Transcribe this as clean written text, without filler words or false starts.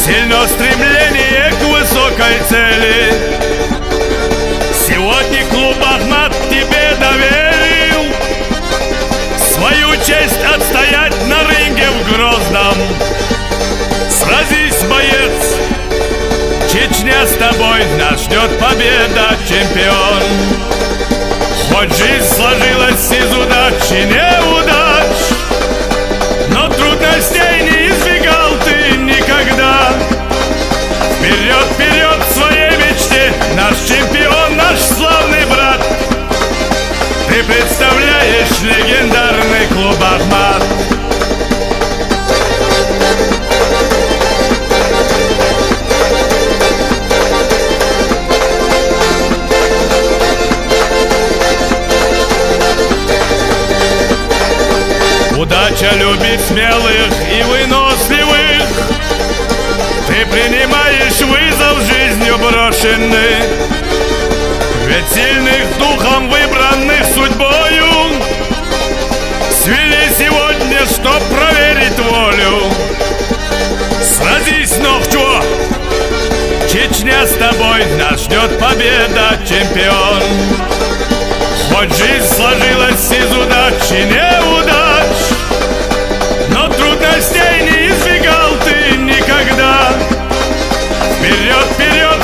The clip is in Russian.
Сильно стремление к высокой цели. Сегодня клуб Ахмат тебе доверил свою честь отстоять на ринге в Грозном. Сразись, боец, Чечня с тобой, нас ждет победа, чемпион. Хоть жизнь сложилась из удач и неудач, но трудностей не избегал ты никогда. Вперед, вперед к своей мечте, наш чемпион, наш славный брат. Ты представляешь легендарный клуб Ахмат. Удача любит смелых и выносливых. Ты принимаешь вызов жизнью брошенный. Ведь сильных духом, выбранных судьбою, свели сегодня, чтоб проверить волю. Сразись, Нохчо, Чечня с тобой, нас ждет победа, чемпион. Хоть жизнь сложилась из удач и неудач, но трудностей не избегал ты никогда. Вперед, вперед